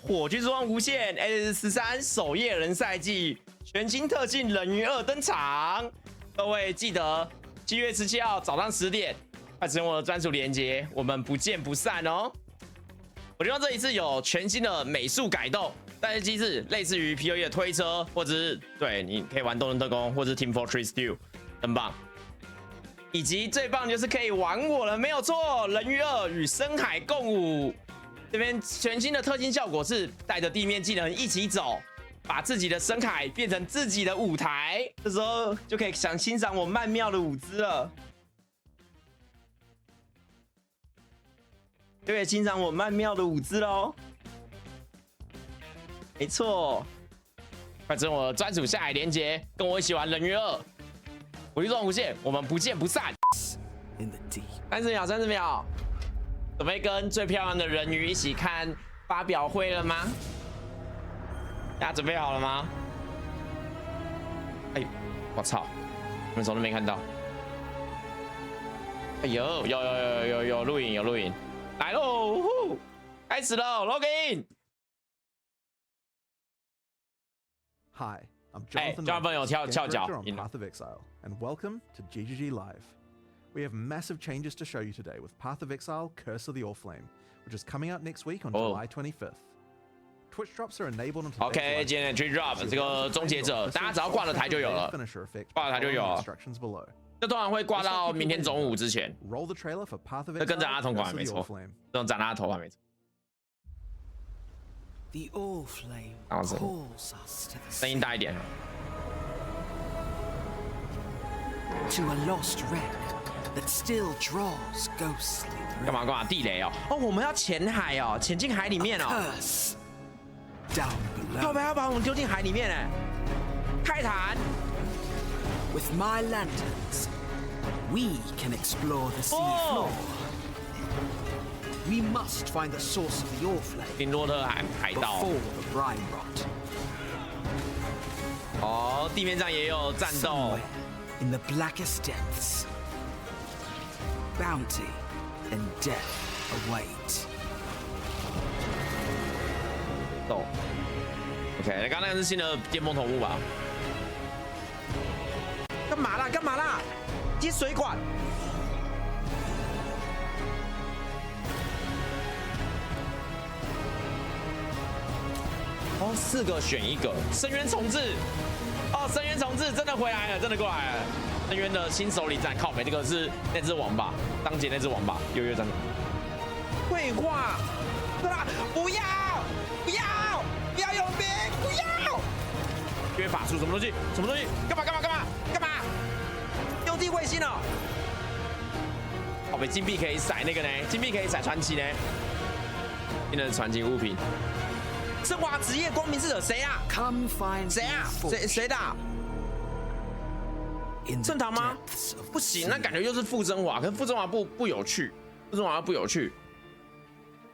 火炬之光无限 S13 守夜人赛季全新特性人鱼2登场，各位记得7月17号早上10点，快使用我的专属连结，我们不见不散哦。我希望这一次有全新的美术改动，战斗机制类似于 POE 的推车，或者是对你可以玩动人特工，或者是 Team Fortress 2，很棒。以及最棒就是可以玩我了，没有错，人鱼2与深海共舞。这边全新的特性效果是带着地面技能一起走，把自己的深海变成自己的舞台，这时候就可以想欣赏我曼妙的舞姿了。就可以欣赏我曼妙的舞姿喽。没错，快使用我的专属下海连结，跟我一起玩人鱼2。火炬之光无限，我们不见不散。30秒，30秒。准备跟最漂亮的人鱼一起看发表会了吗？大家准备好了吗？哎呦，我操！你们怎么都没看到？哎呦，有录影，有录影，来喽！开始喽 ，login。Hi, I'm Jonathan. Jonathan 有跳脚 on Path of Exile, and welcome to GGG Live. We have massive changes to show you today with Path of Exile: Curse of the Oriflame, which is coming out next week on July 25th. Twitch drops are enabled on today's OK， 今天的 Twitch drop 这个终结者，大家只要挂了台就有了，挂了台就有了。这通常会挂到明天中午之前。这跟着他同款没错，这种长他的头发没错。然后声音大一点。干嘛？地雷哦！哦，我们要潜海哦，潜进海里面哦。要不要把我们丢进海里面呢？泰坦。With my lanterns, we can explore the sea floor. We must find the source of the Oriflame 林洛特海盗 before the brine rot. 哦，地面上也有战斗。Somewhere in the blackest depths, bounty and death await. OK， 刚刚那是新的巅峰头目吧？干嘛啦？干嘛啦？接水管。哦，4个选1个，深渊重置。哦，深渊重置真的回来了，真的过来了。深渊的新首领战，靠北，这个是那只王八，当前那只王八，悠悠战。绘画，对吧？不要，不要，不要用兵，不要。约法术什么东西？什么东西？干嘛？用地卫星哦。靠北，金币可以甩那个呢，金币可以甩传奇呢。新的传奇物品。升华职业光明使者谁啊？谁啊？谁的？正堂吗？不行，那感觉又是傅征华，可是傅征华不有趣，傅征华不有趣。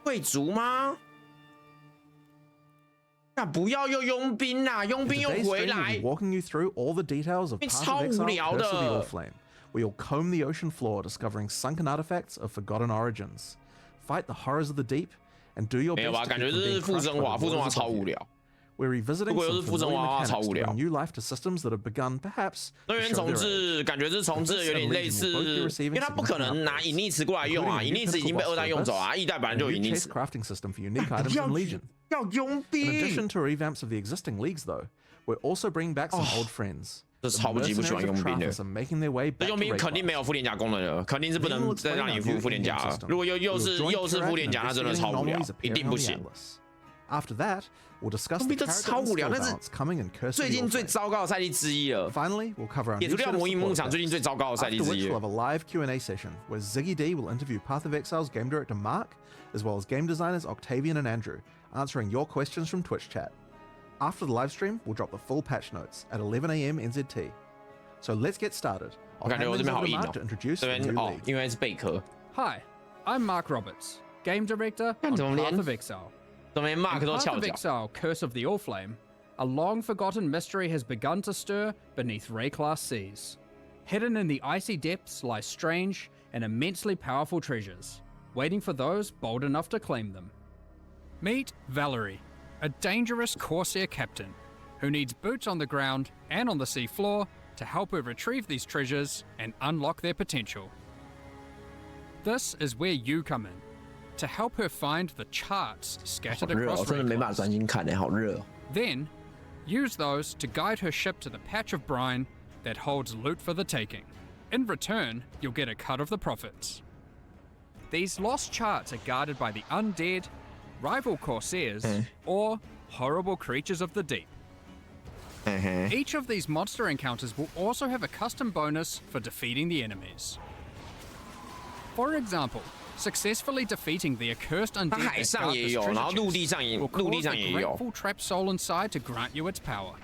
贵族吗？那不要又佣兵啦，佣兵又回来。Walking you through all the details of Path of Exile: Curse of the Oriflame. We'll comb the ocean floor, discovering sunken artifacts of forgotten origins. Fight the horrors of the deep. And do your best 没有吧？感觉这是傅征华，傅征华超无聊。 We're revisiting some familiar mechanics to bring new life to systems that have begun, perhaps. 能源重置感觉是重置有点类似，因为它不可能拿隐匿词过来用啊，隐匿词已经被2代用走啊，1代本来就有隐匿词。crafting system for unique items in Legion. 要佣兵。 In addition to revamps of the existing leagues, though, we're also bringing back some old friends. 这超级不喜欢佣兵的。这佣兵肯定没有副连甲功能的，肯定是不能再让你副连甲了。如果又是副连甲，那真的超无聊，一定不行。 After that, we'll discuss the character balance coming in Curse of the Oriflame. 最近最糟糕的赛季之一了。 Finally, we'll cover our 野猪料魔影牧场最近最糟糕的赛季之一。 After which, we'll have a live Q&A session where Ziggy D will interview Path of Exile's game director Mark, as well as game designers Octavian and Andrew, answering your questions from Twitch chat. After the live stream, we'll drop the full patch notes at 11 AM NZT. So let's get started. I'll hand things over to Mark to introduce the new league. 因为是贝壳。 Hi, I'm Mark Roberts, game director on Path of Exile. In Path of Exile: Curse of the Oriflame, a long-forgotten mystery has begun to stir beneath Ray-class seas. Hidden in the icy depths lie strange and immensely powerful treasures, waiting for those bold enough to claim them. Meet Valerie, a dangerous Corsair captain who needs boots on the ground and on the sea floor to help her retrieve these treasures and unlock their potential. This is where you come in, to help her find the charts scattered across Rayclast. Then, use those to guide her ship to the patch of brine that holds loot for the taking. In return, you'll get a cut of the profits. These lost charts are guarded by the undead, rival Corsairs, or horrible creatures of the deep. Each of these monster encounters will also have a custom bonus for defeating the enemies. For example, successfully defeating the accursed undead that guard this treasure chest will cause the grateful trapped soul inside to grant you its power,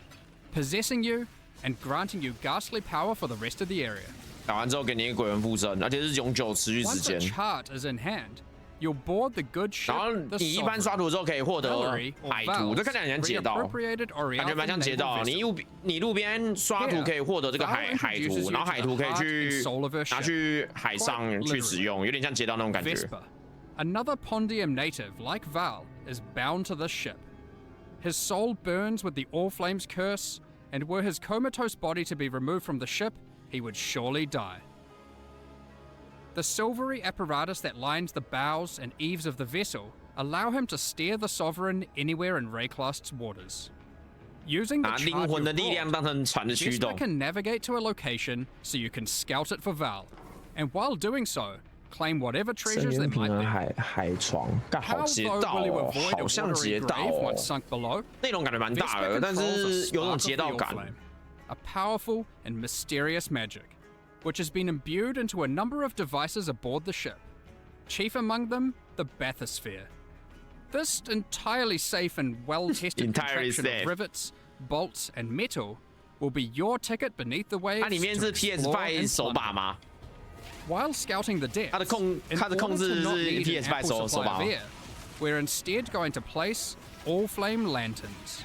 possessing you and granting you ghastly power for the rest of the area. 打完之后给你一个鬼魂附身，而且是永久持续时 Once 间 a。chart is in hand, you'll board the good ship, 然后 the 你一般刷 Sovereign, 图之后可以获得 Valerie, or 海图， Val's 这看起来很像劫道， reappropriated 感觉蛮像劫道。 Oriental 你路边刷图可以获得这个海图，然后海图可以去拿去海上去使用，有点像劫道那种感觉。 Vesper, another Pondium native like Val, is bound to this ship. His soul burns with the All Flames curse, and were his comatose body to be removed from the ship, he would surely die. The silvery apparatus that lines the bows and eaves of the vessel allow him to steer the Sovereign anywhere in Rayclast's waters. Using the 拿 chart 灵魂的力量 you 当成船的驱 Vesper 动。 can navigate to a location so you can scout it for Val, and while doing so, claim whatever 深 treasures 渊 that 平 might 衡 be. 海床，干 好 How 邪 though 道 will you 哦， avoid a 好像 watery 劫道 grave 哦 once，sunk below? 内容感觉蛮大 Vesper 的，但 controls a 是有种 spark 劫 of the 道感。 Oriflame, a powerful and mysterious magic, which has been imbued into a number of devices aboard the ship. Chief among them, the bathysphere. This entirely safe and well-tested Entirely contraption safe. of rivets, bolts, and metal will be your ticket beneath the waves 它里面 to 是 explore PS5 and 手把 plunder. 吗？ While scouting the depths, 它的控 in 它的控 order 制 to not 是 need an PS5 ample 手 supply 把 of 吗？ air, we're instead going to place all flame lanterns.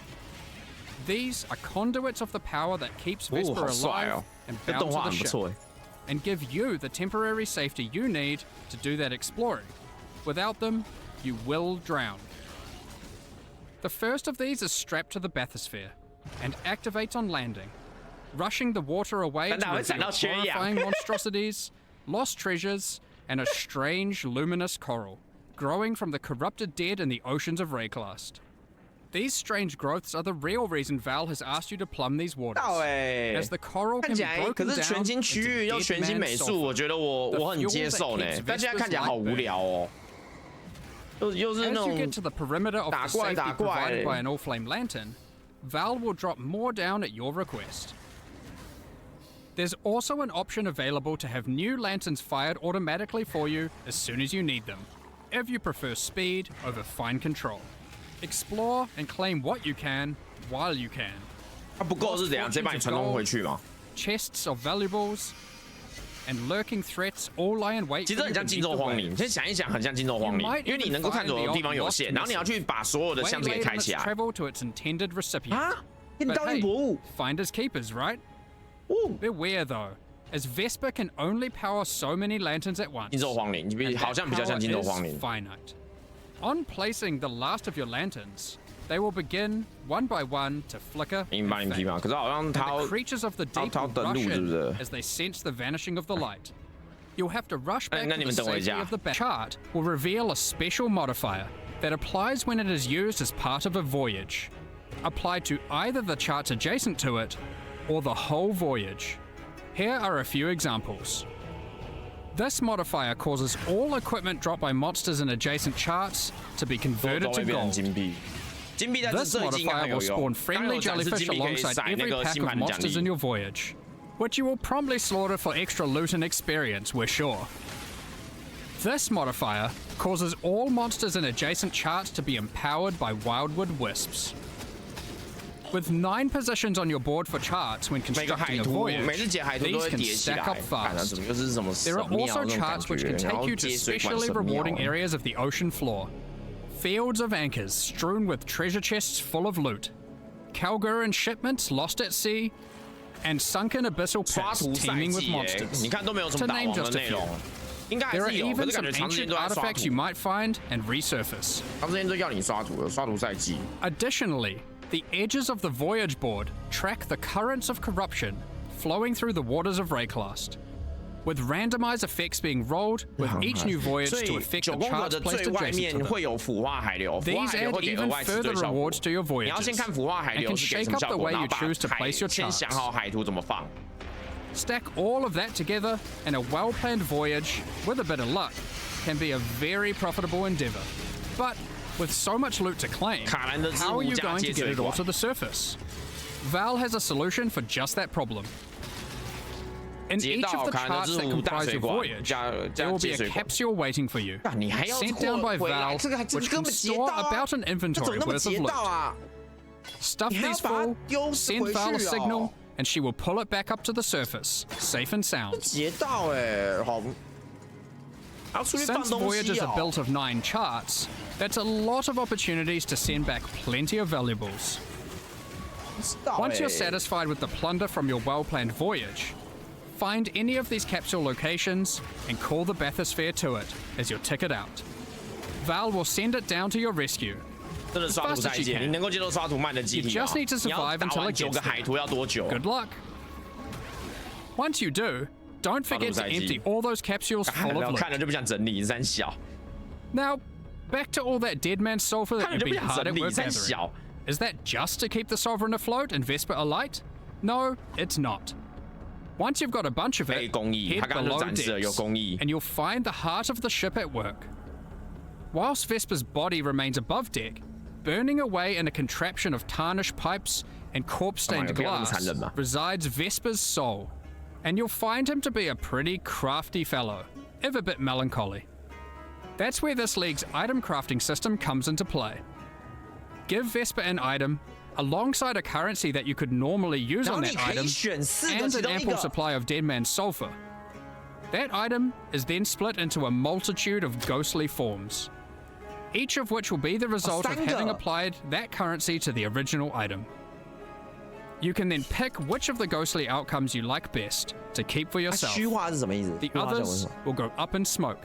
These are conduits of the power that keeps 哦， Vesper 好帅 alive 哦！ and 这 bound 动 to 画 the 很不 ship, 错哎。 and give you the temporary safety you need to do that exploring. Without them, you will drown. The first of these is strapped to the bathysphere and activates on landing, rushing the water away to 难道会闪 reveal 到缺氧？ horrifying monstrosities, lost treasures, and a strange luminous coral growing from the corrupted dead in the oceans of Rayclast. These strange growths are the real reason Val has asked you to plumb these waters, 到哎 as，the coral 看 can 起 be 来可 broken 是 down 全新区域 into 又 dead 全新 man's 美术， sulfur. 我觉得我很接受呢 The fuel that keeps。但现在看起来好无聊哦，又是 As 那 you get 种 to the perimeter of the 打怪 safety 打怪 provided by an all-flame lantern, Val will drop more down at your request. There's also an option available to have new lanterns fired automatically for you as soon as you need them, if you prefer speed over fine control. Explore and claim what you can while you can. 它不够是怎样？直接把你传送回去吗？ Chests of valuables and lurking threats all lie in wait 其 for 实 you 很像 beneath 金 the 咒荒岭， waves. 先想一想，很像金咒荒岭 You might，因为你能够看走的地方有限， even find the 然后你要去把所有的箱子给 Waylaid 开 and 起 its 来。 travel to its intended recipient. 啊，你 But 盗 hey, 墓博物 finders keepers, right? 哦， Beware though, as Vesper can only power so many lanterns at once. 金咒荒岭，你 and 好 that 像比较像 power 金咒 is 荒岭。 finite. On placing the last of your lanterns, they will begin one by one to flicker 明白 and 明 fade. 白，可是好像 And 它 the creatures of the deep I'll will 登 rush 录是不 in 是？ as they sense the vanishing of the light. You'll have to rush back 那 to 你 the 们等我一 safety 下。 of the chart will reveal a special modifier that applies when it is used as part of a voyage, applied to either the charts adjacent to it or the whole voyage. Here are a few examples. This modifier causes all equipment dropped by monsters in adjacent charts to be 都 converted 会 to 变成 gold. 金币。金币在这 This 这一季应该 modifier 很有 will 用。 spawn 刚 friendly 有展示 jellyfish 金币可以 alongside 甩那 every 个 pack 星 of 盘的奖 monsters in 励。 your voyage, which you will promptly slaughter for extra loot and experience, we're sure. This modifier causes all monsters in adjacent charts to be empowered by wildwood wisps. With 9 positions on your board for charts when 每个海 constructing a 图，每次 voyage, 解海图都 these 会 can 叠起 stack 来 up。看它 fast. 怎么又是什么 There 神 are 庙 also 那种感 charts which 觉， can 然 take 后 you to 接水管 specially 神庙 rewarding。areas of the ocean floor. Fields of anchors strewn with treasure chests full of loot. Kalguran shipments lost at sea. And sunken abyssal 刷 pits 图赛 teeming with 季耶， monsters. 你看都没有什么 To 打 name 王的 just a 内 few. 容。应该还 There are 是有，可 even 是感 some 觉长时间 ancient 都在刷 artifacts you 图， might find and resurface. 长时间都要你刷图了，刷图赛季。 Additionally, the edges of the Voyage board track the currents of corruption flowing through the waters of Rayclast, with randomized effects being rolled with each new voyage 所 to 以 affect 9 the 宫格 charts 的 placed 最外 adjacent 面 to 会 them. 有腐化海流，腐化 These 海流 add 会给额 even 外词 further 对效果。 rewards to your 你要先 voyages 看腐化海 and 流 can 是给 shake 什么 up 效 the 果， way 然后 you 把 choose to 海 place your 先想好 charts. 海图怎么放。 Stack all of that together, and a well-planned voyage, with a bit of luck, can be a very profitable endeavor. But with so much loot to claim, 卡兰的之 how are 无 you 价 going 接 to get 水 it all 管 to the surface? Val has a solution for just that problem. In 接 each 到 of the 卡兰的 charts 之 that 无大 comprise 水 your 管 voyage, 加 there will be 接 a 水管。 capsule waiting for you. 你还要 Sent down by 回来， Val, 这个还 which 根 can 本截 store 到啊！ about an 这怎么 inventory 那么 worth 截 of 到 loot. 啊？ Stuff 你还要 these 把它 full, 丢 send 回 Val a 去 signal, 哦？ and she will pull it back up to the surface, safe and sound. 截到哎，好，还要出去放 Since 东 voyages 西 are 哦。 built of 9 charts, that's a lot of opportunities to send back plenty of valuables. 不知道 Once 哎 you're satisfied with the plunder from your well-planned voyage, find any of these capsule locations and call the bathysphere to it as your ticket out. Val will send it down to your rescue. 真的刷图 As fast 再 as you 见， can. 你能够接受刷图慢的机体 You 吗 just need to 你要 survive 打 until 完 it 9 gets 个海 there. 图要多久？ Good luck. Once you do, don't forget to empty all those capsules 看 full 了 of 看 loot. 了就不想整理，三小， Now, back to all that dead man sulfur that 看了 you've 就不 been 想 hard 整 at 理， work 三 gathering. 小。 Is that just to keep the Sovereign afloat and Vesper alight? No, it's not. Once you've got a bunch of 被 it, 公益，他 head 刚刚就 below 展示了有 decks, 公益。 and you'll find the heart of the ship at work. Whilst Vesper's body remains above deck, burning away in a contraption of tarnished pipes and corpse-stained Come on, glass, you can't resides Vesper's soul, and you'll find him to be a pretty crafty fellow, if a bit melancholy. That's where this league's item crafting system comes into play. Give Vesper an item, alongside a currency that you could normally use 然后 on 你 that 可以 item, 选4个 and 其 an 中一 ample 个。 supply of Dead Man's sulfur. That item is then split into a multitude of ghostly forms, each of which will be the result of 3个 having applied that currency to the original item. You can then pick which of the ghostly outcomes you like best to keep for 它 yourself. 虚化是什么意思？ The 虚化效果是 others 什么？ will go up in smoke,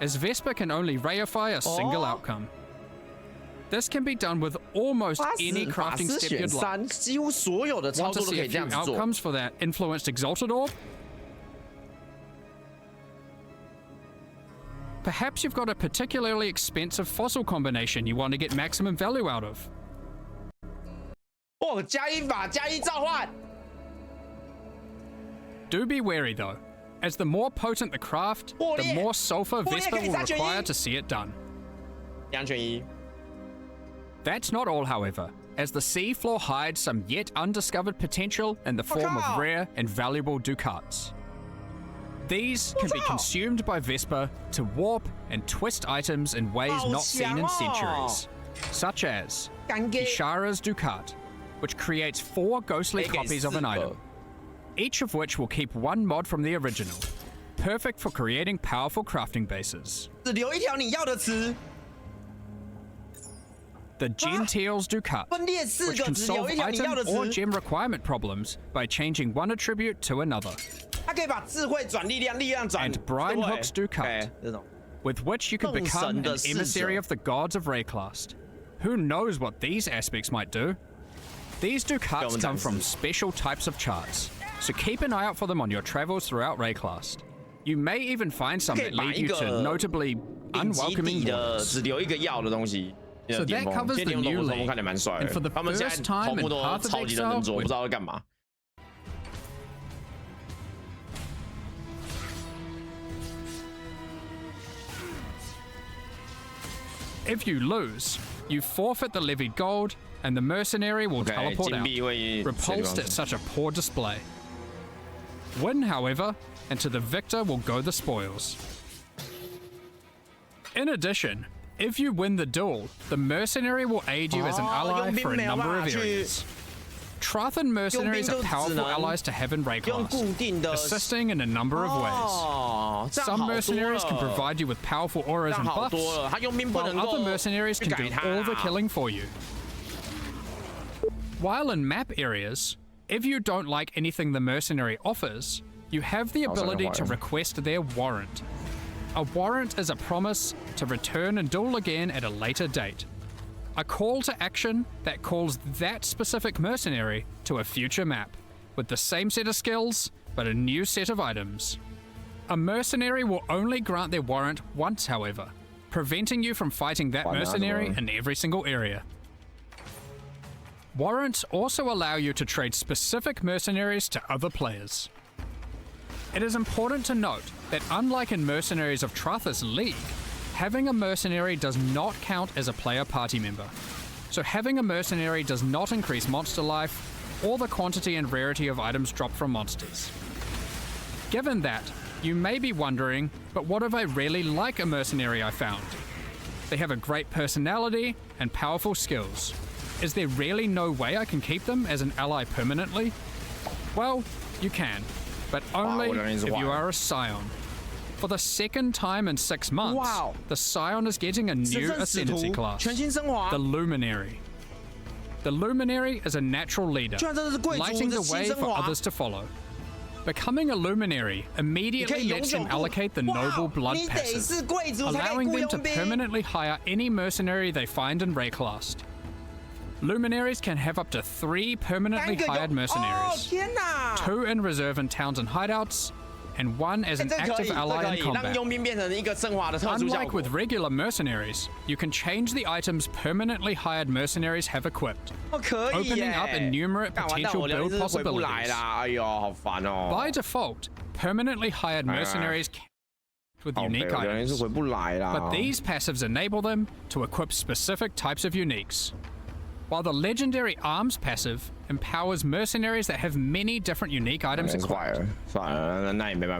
as Vesper can only reify a single Oh. outcome. This can be done with almost 法 any 师法 crafting 师 step 选 you'd like. 3，几乎所有的操 Want to 作都可 see 以 a 这 few 样子做。 outcomes for that influenced exalted orb? Perhaps you've got a particularly expensive fossil combination you want to get maximum value out of. 哦，加一法加一召唤， Do be wary though, as the more potent the craft, the 破裂。 more sulfur 破裂 Vesper 可以 will 3选 require 1。 to see it done. 2选1。 That's not all, however, as the seafloor hides some yet undiscovered potential in the form of Wow. rare and valuable ducats. These can be Wow. consumed by Vesper to warp and twist items in ways not seen in 好强哦。 centuries, such as 敢给 Ishara's Ducat, which creates 4 ghostly 可以给 copies of an 4 item, 个 each of which will keep 1 mod from the original, perfect for creating powerful crafting bases. 只留一条你要的词， The Gentile's Ducat, 分裂4 which 个 can 只留 solve 一条你要 item 的 or 词， gem requirement problems by changing one attribute to another, 它可以把智慧转力量，力量转 And Brian 对不对 Hook's Ducat. 哎这种 with which you can 众 become 神 an 的使者。 emissary of the gods of Rayclast. Who knows what these aspects might do? These Ducats Go come on, from Dynasty. special types of charts, so keep an eye out for them on your travels throughout Rayclast. You may even find some that lead you to notably 顶级 unwelcoming 底的 waters. 只留一个要的东西。 So that covers 现 the 在电 new 风头 league. 看起来蛮帅 And for 的 the，他们现在 first time 头部 in 都 Path of 超级认真 Exile, 做，不 we're 知道在干嘛。 If you lose, you forfeit the levied gold, and the mercenary will OK， teleport 金 out, 币会 repulsed at such a poor display. Win, however, and to the victor will go the spoils. In addition, if you win the duel, the mercenary will aid you as an ally for a number of areas. Trothan mercenaries are powerful allies to have in 用 Rayclast, 固定的 assisting in a number of ways. 哦，这样 Some 好多 mercenaries can 了 provide you with powerful auras 这样 and 好 buffs, 多了，他佣兵不 while 能够 other mercenaries 去 can 改 do 他 all the 啊 killing for you. While in map areas, if you don't like anything the mercenary offers, you have the ability to request their warrant. A warrant is a promise to return and duel again at a later date. A call to action that calls that specific mercenary to a future map, with the same set of skills, but a new set of items. A mercenary will only grant their warrant once, however, preventing you from fighting that mercenary in every single area. Warrants also allow you to trade specific mercenaries to other players. It is important to note that unlike in Mercenaries of Trathis League, having a mercenary does not count as a player party member. So having a mercenary does not increase monster life or the quantity and rarity of items dropped from monsters. Given that, you may be wondering, but what if I really like a mercenary I found? They have a great personality and powerful skills. Is there really no way I can keep them as an ally permanently? Well, you can, but only if you are a Scion. For the second time in 6 months, the Scion is getting a new ascendancy class, the Luminary. The Luminary is a natural leader, lighting the way for others to follow. Becoming a Luminary immediately lets them allocate the Noble Blood passive, allowing them to permanently hire any mercenary they find in Rayclast. Luminaries can have up to 3 permanently hired mercenaries, 2 in reserve in towns and hideouts, and 1 as an active ally in combat. Unlike with regular mercenaries, you can change the items permanently hired mercenaries have equipped, opening up innumerate potential build possibilities. By default, permanently hired mercenaries can with unique items, but these passives enable them to equip specific types of uniques. While the legendary arms passive empowers mercenaries that have many different unique items equipped.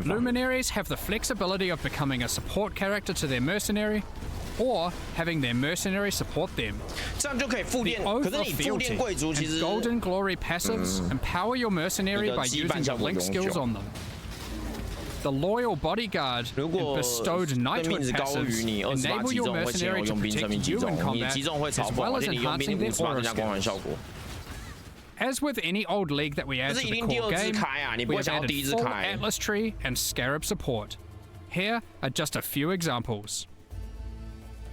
Luminaries have the flexibility of becoming a support character to their mercenary, or having their mercenary support them. The Oath of Fealty and Golden Glory passives empower your mercenary by using your link skills on them. The Loyal Bodyguard and Bestowed Knighthood passives enable your mercenary to protect you in combat, as well as enhancing their aura skills. As with any old league that we add to the core game, we have added full Atlas Tree and Scarab support. Here are just a few examples.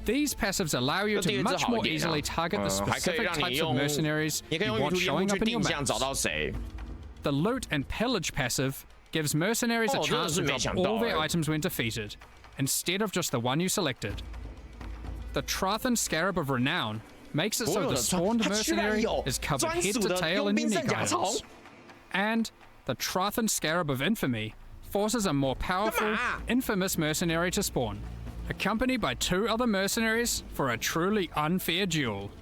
These passives allow you to much more easily target the specific types of mercenaries you want showing up in your maps. The Loot and Pillage passive gives mercenaries a chance to drop all their items when defeated, instead of just the one you selected. The Trathan Scarab of Renown makes it so the spawned mercenary is covered head to tail in unique items. And the Trathan Scarab of Infamy forces a more powerful, infamous mercenary to spawn, accompanied by 2 other mercenaries for a truly unfair duel.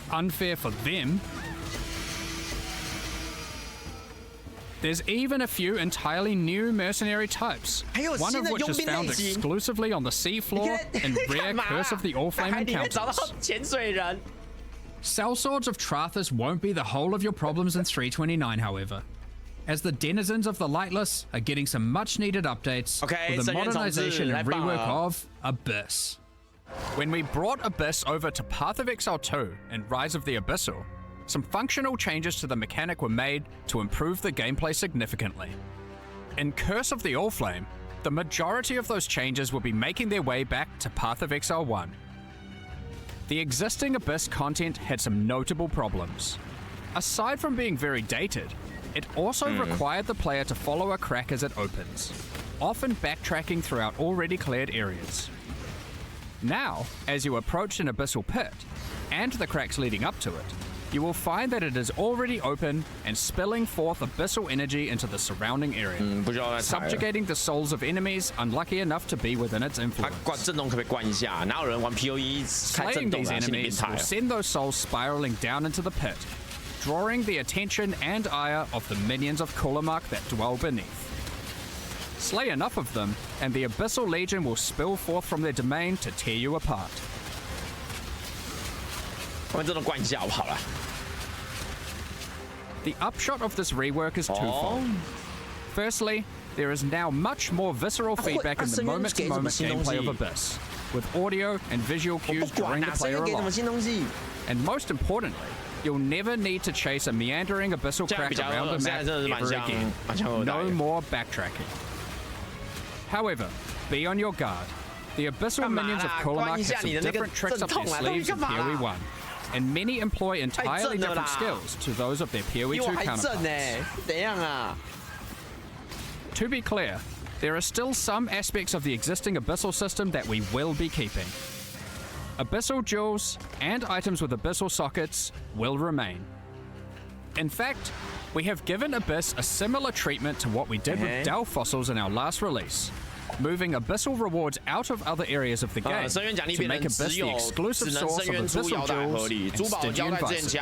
Unfair for them. There's even a few entirely new mercenary types, one of which is found exclusively on the seafloor in rare Curse of the Allflame encounters. Sellswords of Trathis won't be the whole of your problems in 3.29, however, as the denizens of the Lightless are getting some much-needed updates with the modernization and rework of Abyss. When we brought Abyss over to Path of Exile 2 and Rise of the Abyssal, some functional changes to the mechanic were made to improve the gameplay significantly. In Curse of the Allflame, the majority of those changes will be making their way back to Path of Exile 1. The existing Abyss content had some notable problems. Aside from being very dated, it also required the player to follow a crack as it opens, often backtracking throughout already cleared areas. Now, as you approach an abyssal pit, and the cracks leading up to it, you will find that it is already open and spilling forth abyssal energy into the surrounding area, subjugating the souls of enemies unlucky enough to be within its influence. Slaying these enemies will send those souls spiraling down into the pit, drawing the attention and ire of the minions of Kulamark that dwell beneath. Slay enough of them, and the Abyssal Legion will spill forth from their domain to tear you apart. The upshot of this rework is twofold. Firstly, there is now much more visceral feedback in the moment-to-moment gameplay of Abyss, with audio and visual cues drawing the player along. And most importantly, you'll never need to chase a meandering abyssal crack around the map ever again. No more backtracking. However, be on your guard. The abyssal minions of Kulamak have some different tricks up their sleeves in POE1, and many employ entirely different skills to those of their POE2 counterparts. To be clear, there are still some aspects of the existing abyssal system that we will be keeping. Abyssal jewels and items with abyssal sockets will remain. In fact, we have given Abyss a similar treatment to what we did with Dell fossils in our last release, moving abyssal rewards out of other areas of the game to make Abyss the exclusive source of abyssal jewels and Stygian vices.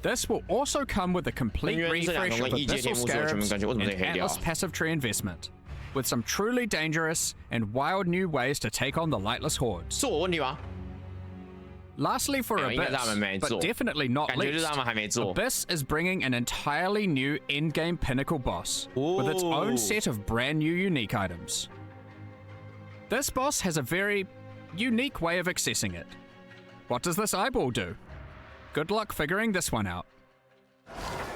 This will also come with a complete refresh of abyssal scarabs and Atlas passive tree investment, with some truly dangerous and wild new ways to take on the lightless hordes. Lastly for Abyss, but definitely not least, Abyss is bringing an entirely new in-game pinnacle boss, with its own set of brand new unique items. This boss has a very unique way of accessing it. What does this eyeball do? Good luck figuring this one out.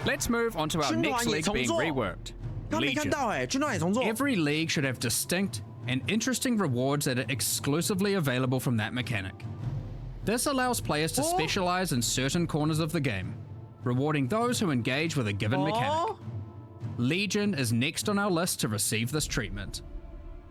Let's move on to our next league being reworked, Legion. Every league should have distinct and interesting rewards that are exclusively available from that mechanic. This allows players to specialize in certain corners of the game, rewarding those who engage with a given mechanic. Legion is next on our list to receive this treatment.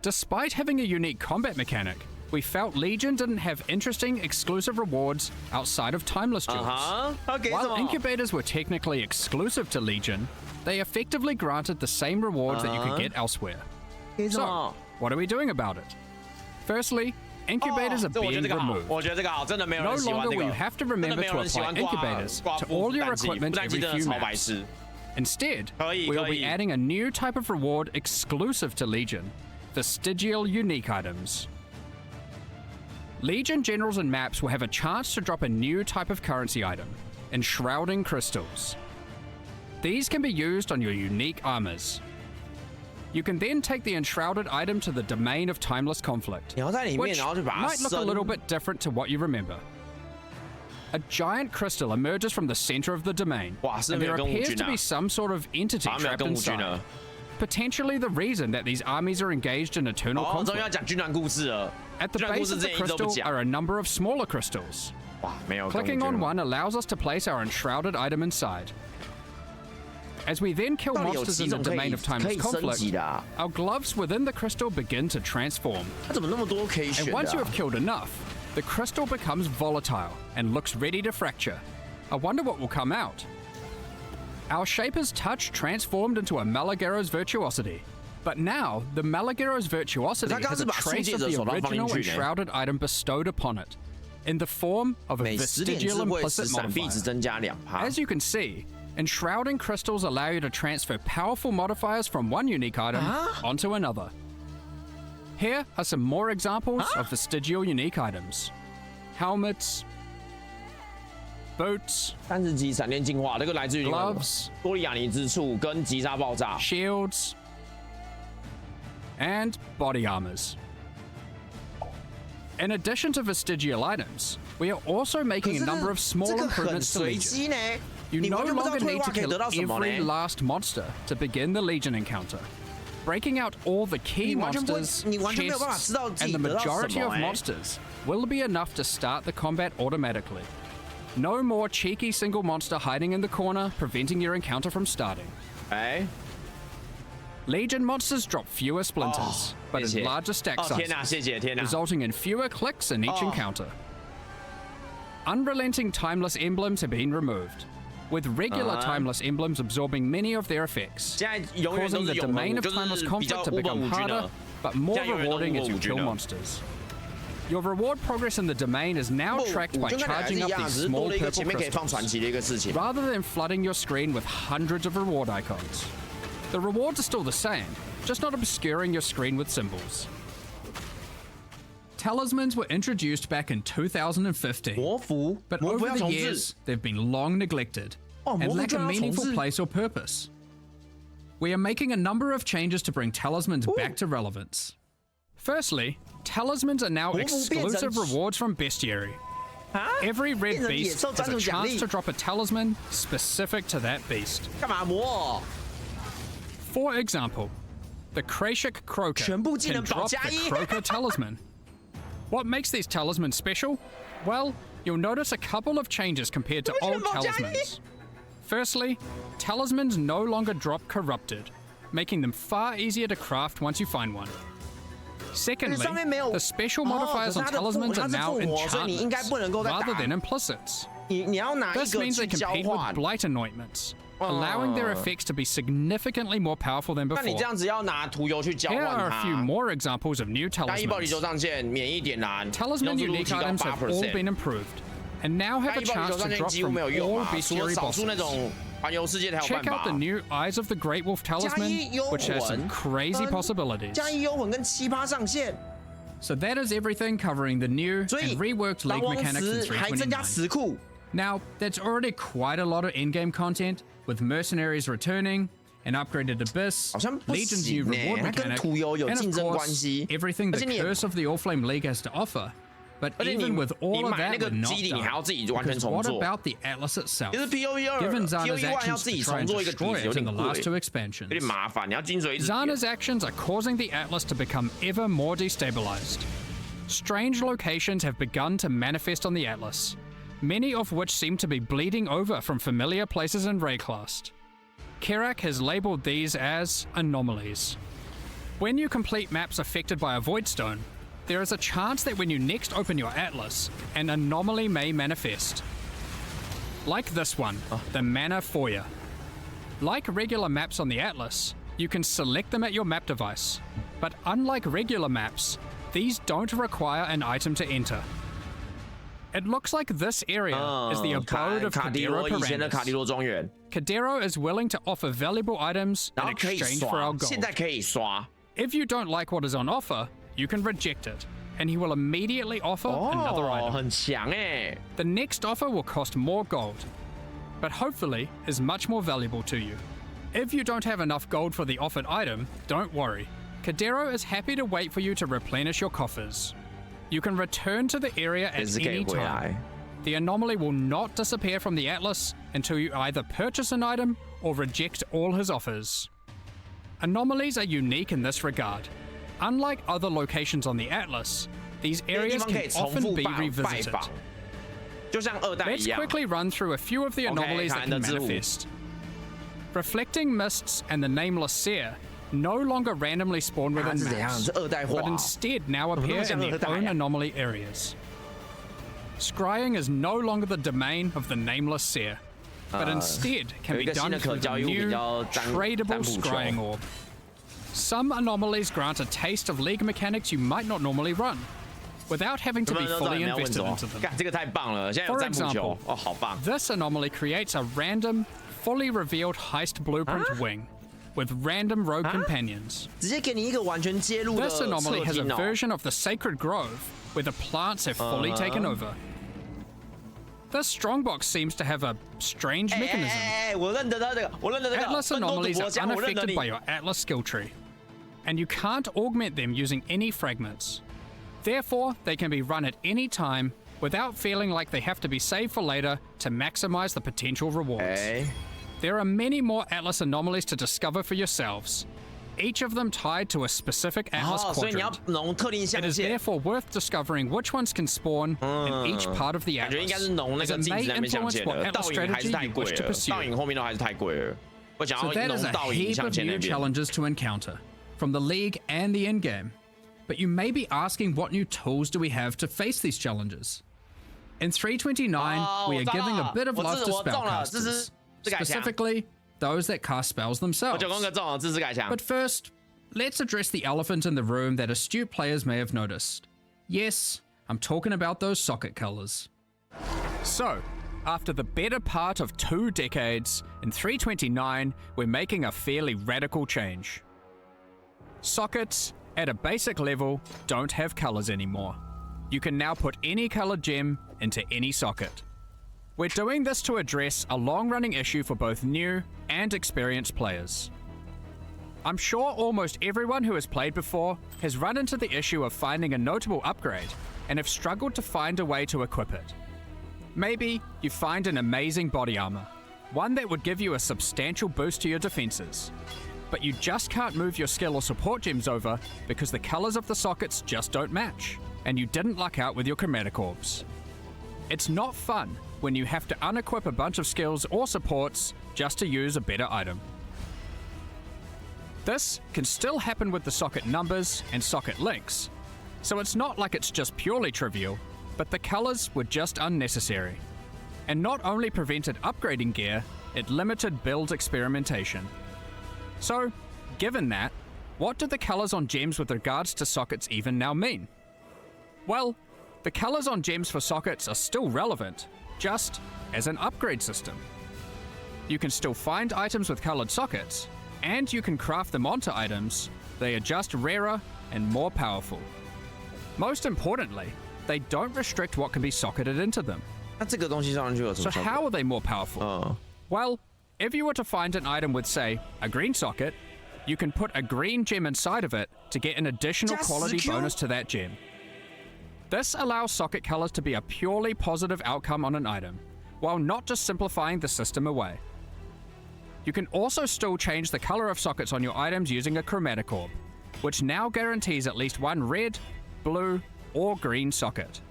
Despite having a unique combat mechanic, we felt Legion didn't have interesting exclusive rewards outside of Timeless Jewels. While Incubators were technically exclusive to Legion, they effectively granted the same rewards that you could get elsewhere. So, what are we doing about it? Firstly, Incubators are being removed. No longer will you have to remember to apply Incubators to all your equipment every few maps. Instead, we'll be adding a new type of reward exclusive to Legion, vestigial unique items. Legion generals and maps will have a chance to drop a new type of currency item, enshrouding crystals. These can be used on your unique armors. You can then take the enshrouded item to the domain of timeless conflict, which might look a little bit different to what you remember. A giant crystal emerges from the center of the domain, and there appears to be some sort of entity trapped inside. Potentially the reason that these armies are engaged in eternal conflict. At the base of the crystal are a number of smaller crystals. Clicking on one allows us to place our enshrouded item inside. As we then kill monsters in the domain of timeless conflict, our gloves within the crystal begin to transform. And once you have killed enough, the crystal becomes volatile and looks ready to fracture. I wonder what will come out. Our Shaper's Touch transformed into a Malagaro's Virtuosity. But now, the Malagaro's Virtuosity has a trace of the original enshrouded item bestowed upon it, in the form of a vestigial implicit modifier. As you can see, enshrouding crystals allow you to transfer powerful modifiers from one unique item onto another. Here are some more examples of vestigial unique items. Helmets, boots, gloves, shields, and body armors. In addition to vestigial items, we are also making a number of small improvements to Legion. You no longer need to kill every last monster to begin the Legion encounter. Breaking out all the key monsters, chests, and the majority of monsters will be enough to start the combat automatically. No more cheeky single monster hiding in the corner, preventing your encounter from starting. Legion monsters drop fewer splinters, but in larger stack sizes, resulting in fewer clicks in each encounter. Unrelenting timeless emblems have been removed, with regular timeless emblems absorbing many of their effects, causing the domain of timeless conflict to become harder, but more rewarding as you kill monsters. Your reward progress in the domain is now tracked by charging up these small purple crystals, rather than flooding your screen with hundreds of reward icons. The rewards are still the same, just not obscuring your screen with symbols. Talismans were introduced back in 2015, but over the years, they've been long neglected and lack a meaningful place or purpose. We are making a number of changes to bring talismans back to relevance. Firstly, talismans are now exclusive rewards from Bestiary. Every red beast has a chance to drop a talisman specific to that beast. For example, the Krashik Croaker can 全部技能 drop 保加 the 一 Croaker Talisman. What makes these talismans special? Well, you'll notice a couple of changes compared to old talismans. Firstly, talismans no longer drop corrupted, making them far easier to craft once you find one. Secondly, the special modifiers on talismans are now enchantments rather than implicits. 你要拿一 This 个 means they 去交 compete 换 with。blight anointments, allowing their effects to be significantly more powerful than 那你 before. 这样子要拿涂油去交 Here 换 are a few 它。 more examples of new 加一暴力 talismans. 球上限，免疫点燃， Talisman 用速度 unique 提高 items have all 8%。 been improved, and now 加 have a 一暴力 chance 球上 to 限 drop 几乎 from 没有用 all 啊，除了 bestiary 少数那 bosses. 种环游世界才有办 Check out the 法。 new Eyes of the Great Wolf Talisman, which has some crazy possibilities. 加一幽魂跟7%上限， So that is everything covering the new 所以 and reworked 狼 league 王 mechanics in 石还增加 3.29. 石库。 Now, that's already quite a lot of in-game content, with mercenaries returning, an upgraded abyss, 好像不 Legion's 行 new 欸 reward 它跟 mechanic, 涂油有 and 竞 of 争关 course, 系。 everything 而 the 且你也 Curse of the Allflame League has to offer. But 而且你 even with 你 all of 买那 that, 个 we're not 基地，你还要 done. 自己完全 Because 重 what 做。 about the Atlas itself? 其实 POE2 Given Zana's POE1 要 actions 自 to 己 try 重 and 做一个底 destroy 子有 it in 点 the 贵， last two 有 expansions. 点麻烦，你要金水一直点。 Zana's actions are causing the Atlas to become ever more destabilized. Strange locations have begun to manifest on the Atlas, many of which seem to be bleeding over from familiar places in Rayclast. Kerak has labeled these as anomalies. When you complete maps affected by a Voidstone, there is a chance that when you next open your Atlas, an anomaly may manifest. Like this one, the Mana Foyer. Like regular maps on the Atlas, you can select them at your map device, but unlike regular maps, these don't require an item to enter. It looks like this area is the abode of 卡迪罗 Kadero 以前的卡迪 Parandus. 罗庄园， Kadero is willing to offer valuable items 然 in 后可以 exchange for 刷 our， 现 gold. 在可以刷。 If you don't like what is on offer, you can reject it, and he will immediately offer another 哦， item. 很强哎！ The next offer will cost more gold, but hopefully is much more valuable to you. If you don't have enough gold for the offered item, don't worry. Kadero is happy to wait for you to replenish your coffers. You can return to the area 也 at 是可以 any 回 time. 来。 The anomaly will not disappear from the Atlas until you either purchase an item or reject all his offers. Anomalies are unique in this regard. Unlike other locations on the Atlas, these 这个地 areas 方可以 can 重 often 复 be 拜 revisited. 访，就像2代 Let's 一样。 quickly run through a few of the anomalies that 看 can 得之舞 manifest. Reflecting Mists and the Nameless Seer no longer randomly spawn 它 within 是怎样？ maps, 是2代 but 化哦。 instead now 怎么那么 appear 像 in their 二代 own 啊？ anomaly areas. Scrying is no longer the domain of the Nameless Seer, but instead can 有一 be 个新 done 的可 through the 交易物比 new 较占 tradable 卜球。 Scrying Orb. Some anomalies grant a taste of League mechanics you might not normally run, without having to 他 be 们都知道 fully 你们要问 invested 什么 into？them. 干，这个太棒了！现在有 For 占卜球 example， 哦，好棒！ This anomaly creates a random, fully revealed heist blueprint wing, with random rogue companions. 直接给你一个完全揭露的 This anomaly 侧 has a 厅哦。 version of the Sacred Grove, where the plants have fully taken over. This strongbox seems to have a strange 哎 mechanism. 哎哎，我认得他这个，我认得这个 Atlas 分多赌 anomalies 博 are 家，我认得 unaffected 你 by。your Atlas skill tree, and you can't augment them using any fragments. Therefore, they can be run at any time without feeling like they have to be saved for later to maximize the potential rewards. 哎， There are many more Atlas anomalies to discover for yourselves, each of them tied to a specific Atlas 哦，所以你要 quadrant. 弄特定 It 象 is 限， therefore worth discovering which ones can spawn in each part of the 感觉应该 Atlas, 是弄那 as 个 it 镜 may 子那边象 influence 限 what 的。 Atlas 倒影还 strategy 是太 you 贵 wish to 了，倒影 pursue. 后面都还是太贵了。我想 So 要 that 弄 is a 倒影 heap 象 of 限那 new 边。 challenges to encounter, from the League and the in-game. But you may be asking what new tools do we have to face these challenges? In 3.29, 哦， we 我 are 找 giving 到 a 了， bit of 我 love to 中了，这 Spellcasters, 是这改强。 specifically those that cast spells 我 themselves. 9宫格中了，这是改强。 But first, let's address the elephant in the room that astute players may have noticed. Yes, I'm talking about those socket colors. So, after the better part of 2 decades, in 3.29, we're making a fairly radical change. Sockets, at a basic level, don't have colors anymore. You can now put any colored gem into any socket. We're doing this to address a long-running issue for both new and experienced players. I'm sure almost everyone who has played before has run into the issue of finding a notable upgrade and have struggled to find a way to equip it. Maybe you find an amazing body armor, one that would give you a substantial boost to your defenses. but you just can't move your skill or support gems over because the colors of the sockets just don't match, and you didn't luck out with your chromatic orbs. It's not fun when you have to unequip a bunch of skills or supports just to use a better item. This can still happen with the socket numbers and socket links, so it's not like it's just purely trivial, but the colors were just unnecessary, and not only prevented upgrading gear, it limited build experimentation. So, given that, what do the colors on gems with regards to sockets even now mean? Well, the colors on gems for sockets are still relevant, just as an upgrade system. You can still find items with colored sockets, and you can craft them onto items. They are just rarer and more powerful. Most importantly, they don't restrict what can be socketed into them. 那这个东西上上去有什 So 么效果？ how are they more powerful? Well, if you were to find an item with, say, a green socket, you can put a green gem inside of it to get an additional Just quality secure. bonus to that gem. This allows socket colors to be a purely positive outcome on an item, while not just simplifying the system away. You can also still change the color of sockets on your items using a chromatic orb, which now guarantees at least one red, blue, or green socket.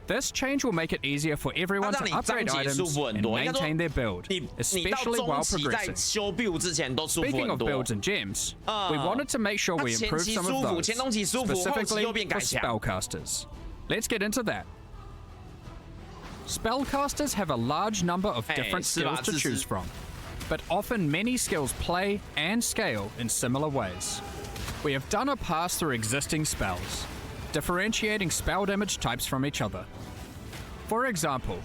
This change will make it easier for everyone to upgrade items and maintain their build, especially while progressing. Speaking of builds and gems, we wanted to make sure we improved some of those, specifically for spellcasters. Let's get into that. Spellcasters have a large number of different skills to choose from, but often many skills play and scale in similar ways. We have done a pass through existing spells, differentiating spell damage types from each other. For example,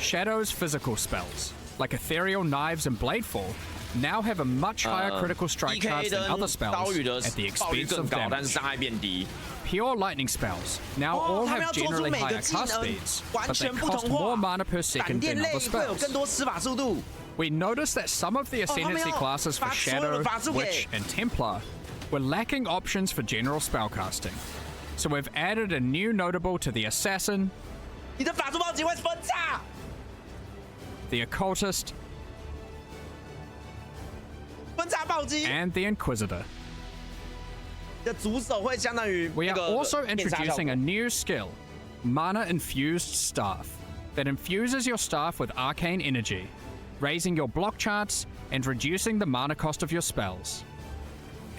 Shadow's physical spells, like Ethereal Knives and Bladefall, now have a much higher critical strike chance than other spells at the expense of damage. Pure lightning spells now all have generally higher cast speeds, but they cost more mana per second than other spells. We noticed that some of the Ascendancy classes for Shadow, Witch, and Templar were lacking options for general spellcasting. So we've added a new notable to the Assassin, 你的法术暴击会分叉， the Occultist, 分叉暴击， and the Inquisitor. 你的主手会相当于 We 那 are 个 also 变叉效 introducing 果 a new skill, Mana Infused Staff, that infuses your staff with arcane energy, raising your block chance and reducing the mana cost of your spells.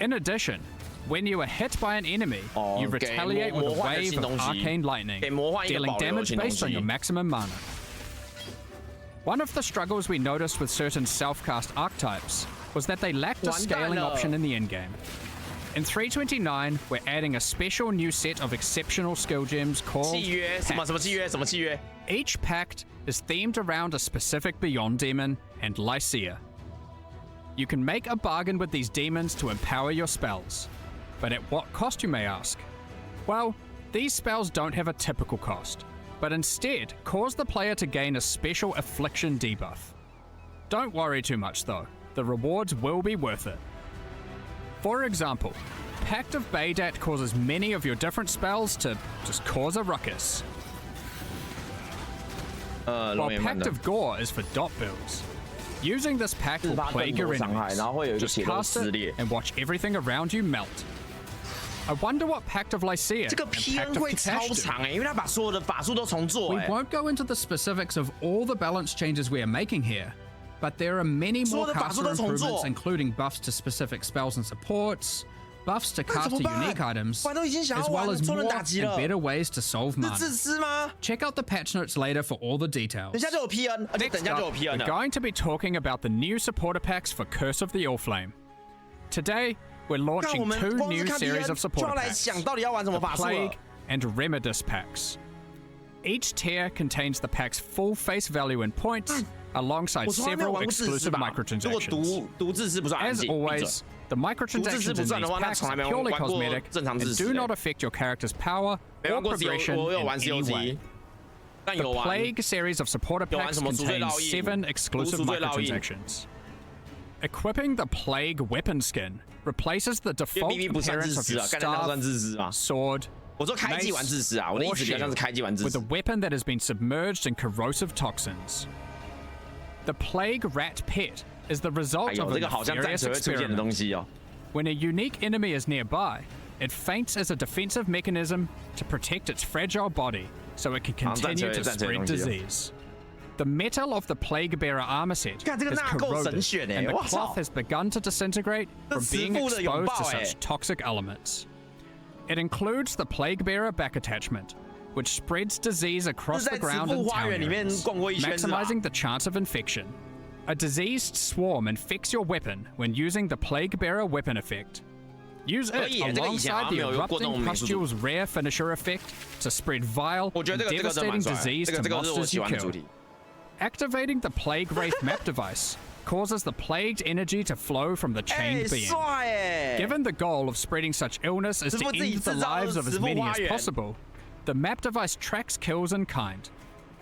In addition, when you are hit by an enemy, you retaliate with a wave of arcane lightning, dealing damage based on your maximum mana. One of the struggles we noticed with certain self-cast archetypes was that they lacked a scaling option in the endgame. In 3.29, we're adding a special new set of exceptional skill gems called 契约什么 Pacts. 什么契约什么契约？ Each pact is themed around a specific Beyond demon and Lycia. You can make a bargain with these demons to empower your spells. But at what cost, you may ask? Well, these spells don't have a typical cost, but instead cause the player to gain a special affliction debuff. Don't worry too much though, the rewards will be worth it. For example, Pact of Baydat causes many of your different spells to just cause a ruckus, while Pact of Gore is for dot builds. Using this pact will plague your enemies. Just cast it and watch everything around you melt. I wonder what Pact of Lycia 这个 and Pact PN of 会超 Katash 长 do. 因为他把所有的法术都重做 We 哎。 won't go into the specifics of all the balance changes we are making here, but there are many more 所有的法术 caster 都重 improvements, 做。 including buffs to specific spells and supports, buffs to 那 cast 怎么 to 办？ unique items, 不然都已经想 as 要 well 玩 as 超 more 人打击 and 了， better ways to solve 是 mana. 自私吗？ Check out the patch notes later for all the details. 等一下就有 PN， 而且等一 Next 下就有 up, PN we're 了。 going to be talking about the new supporter packs for Curse of the Allflame. Today, we're 看我 launching 们 two 光是 new 看 series PN of 就 supporter 要来 packs, 想到底要玩什么 the 法术了 Plague。and Remedis packs. Each tier contains the pack's full face value in points, alongside 我从来没有 several 玩过自私 exclusive 吧？如果 microtransactions. 读自私不算安 As 静，闭嘴 always, the microtransactions in 不算的 these 话，那 packs 从来 are 没有 purely 玩过 cosmetic 正常 and 自私 do 欸。 not affect your character's power 没 or 玩过 progression 我有 in 玩 any way. COG，但 The 有玩 Plague series of supporter 有玩 packs 什么赎罪 contains 烙印 7 exclusive 赎罪烙印 microtransactions. Equipping the Plague weapon skin replaces the 因 default 为 BB 不算自 appearance of 私 your 啊，干那算 staff, 自私啊。 sword, 我说开机玩自私啊，我的意 or 思比较像是开机玩自 with 私 a。weapon that has been submerged in corrosive toxins. The Plague Rat Pet is the result of a nefarious experiment. When a unique enemy is nearby, it faints as a defensive mechanism to protect its fragile body so it can continue to spread disease. The metal of the Plague Bearer armor set is corroded, and the cloth has begun to disintegrate from being exposed to such toxic elements. It includes the Plague Bearer back attachment, which spreads disease across the ground and town areas, maximizing the chance of infection. A diseased swarm infects your weapon when using the Plague Bearer weapon effect. Use it alongside the Erupting Pustule's rare finisher effect to spread vile and devastating disease to monsters you kill. Activating the Plague Wraith map device causes the plagued energy to flow from the chained being. Given the goal of spreading such illness is to end the lives of as many as possible, the map device tracks kills in kind,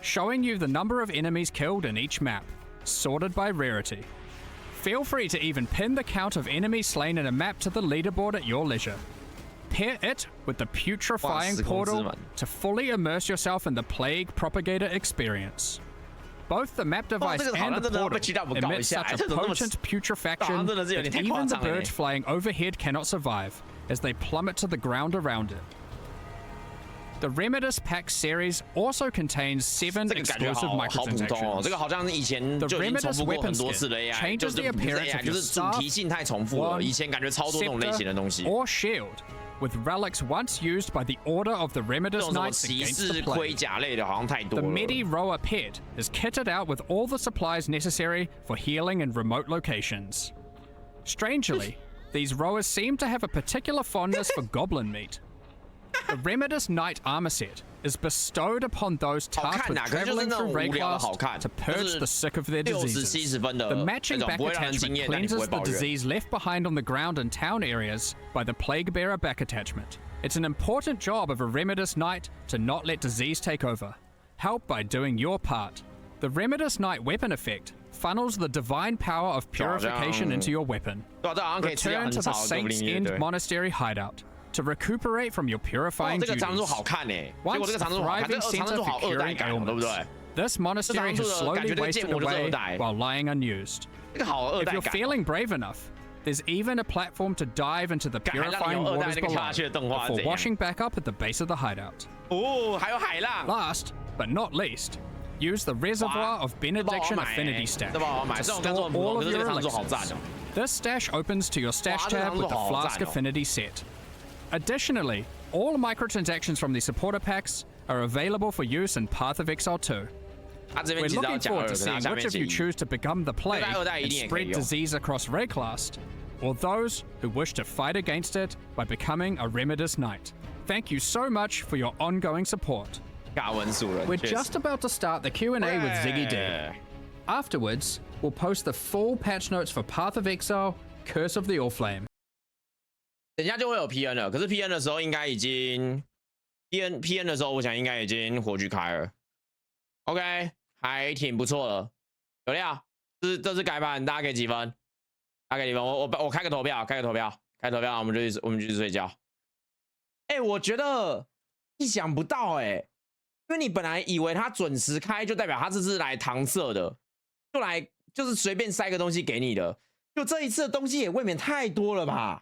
showing you the number of enemies killed in each map, sorted by rarity. Feel free to even pin the count of enemies slain in a map to the leaderboard at your leisure. Pair it with the Putrefying Portal to fully immerse yourself in the Plague Propagator experience. Both the map device and the portal emit such a potent putrefaction that even the birds flying overhead cannot survive, as they plummet to the ground around it. The Remedis Pack series also contains 7 exclusive microtransactions. The Remedis weapon skin changes the appearance of your staff, wand, scepter, or shield, with relics once used by the Order of the Remedis Knights against the plague. The Medi Roa pet is kitted out with all the supplies necessary for healing in remote locations. Strangely, these Roas seem to have a particular fondness for goblin meat. The Remedis Knight armor set is bestowed upon those tasked with traveling through Rayclast to purge the sick of their diseases. The matching back attachment cleanses the disease left behind on the ground in town areas by the Plague Bearer back attachment. It's an important job of a Remedis Knight to not let disease take over. Help by doing your part. The Remedis Knight weapon effect funnels the divine power of purification into your weapon. Return to the Saints' End Monastery hideout to recuperate from your purifying duties. Once a thriving center for curing ailments, this monastery has slowly wasted away while lying unused. If you're feeling brave enough, there's even a platform to dive into the purifying waters below before washing back up at the base of the hideout. Last, but not least, use the Reservoir of Benediction Affinity Stash to store all of your elixirs. This stash opens to your stash tab with the Flask Affinity set. Additionally, all microtransactions from the supporter packs are available for use in Path of Exile 2. We're looking forward to seeing which of you choose to become the plague and spread disease across Rayclast, or those who wish to fight against it by becoming a Remedis Knight. Thank you so much for your ongoing support. We're just about to start the Q&A with Ziggy D. Afterwards, we'll post the full patch notes for Path of Exile, Curse of the Allflame. 等一下就会有 PN 了，可是 PN 的时候应该已经 PN 的时候，我想应该已经火炬开了。OK， 还挺不错的，有料。这是改版，大家给几分？大家给几分？我开个投票，开个投票，我们就去睡觉。我觉得意想不到因为你本来以为他准时开就代表他这是来搪塞的，就是随便塞个东西给你的，就这一次的东西也未免太多了吧？